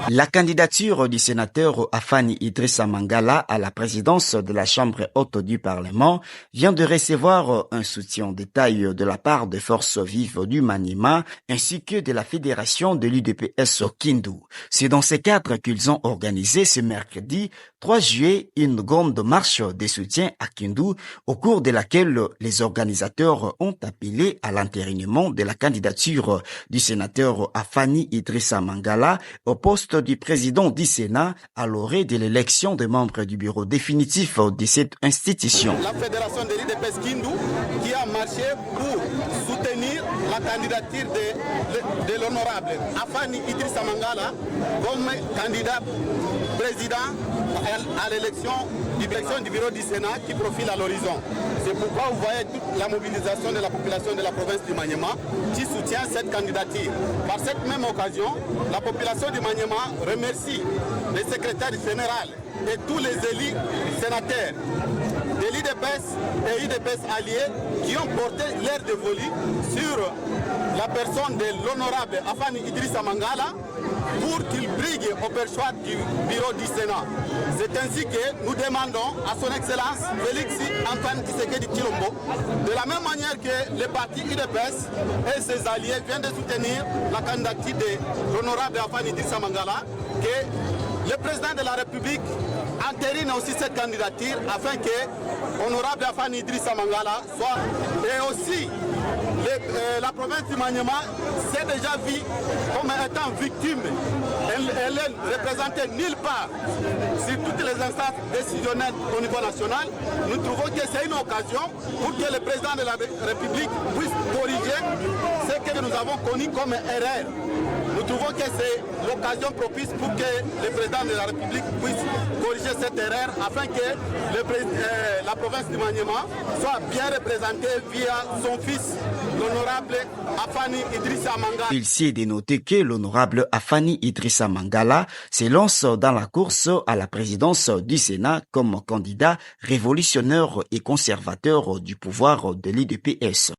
La candidature du sénateur Afani Idrissa Mangala à la présidence de la Chambre haute du Parlement vient de recevoir un soutien en détail de la part des forces vives du Maniema ainsi que de la fédération de l'UDPS Kindu. C'est dans ces cadres qu'ils ont organisé ce mercredi 3 juillet une grande marche de soutien à Kindu au cours de laquelle les organisateurs ont appelé à l'entérinement de la candidature du sénateur Afani Idrissa Mangala au poste du président du Sénat à l'orée de l'élection des membres du bureau définitif de cette institution. La fédération de l'UDPS Kindu qui a marché pour soutenir la candidature de l'honorable Afani Idrissa Mangala comme candidat président à l'élection du bureau du Sénat qui profile à l'horizon. C'est pourquoi vous voyez toute la mobilisation de la population de la province du Maniema qui soutient cette candidature. Par cette même occasion, la population du Maniema remercie le secrétaire général et tous les élus sénateurs de l'UDPS et UDPS alliés qui ont porté l'air dévolu sur la personne de l'honorable Afani Idrissa Mangala pour qu'il brigue au perchoir du bureau du Sénat. C'est ainsi que nous demandons à son Excellence Félix Antoine Tshisekedi Tshilombo, de la même manière que le parti UDPS et ses alliés viennent de soutenir la candidature de l'honorable Afani Idrissa Mangala, que le président de la République entérine aussi cette candidature afin que l'honorable Afani Idrissa Mangala soit... Et aussi, la province du Maniema s'est déjà vue comme étant victime. Elle est représentée nulle part sur toutes les instances décisionnelles au niveau national. Nous trouvons que c'est une occasion pour que le président de la République puisse corriger ce que nous avons connu comme erreur. Nous trouvons que c'est l'occasion propice pour que le président de la République puisse corriger cette erreur afin que la province du Maniema soit bien représentée via son fils, l'honorable Afani Idrissa Mangala. Il s'est dénoté que l'honorable Afani Idrissa Mangala se lance dans la course à la présidence du Sénat comme candidat révolutionnaire et conservateur du pouvoir de l'UDPS.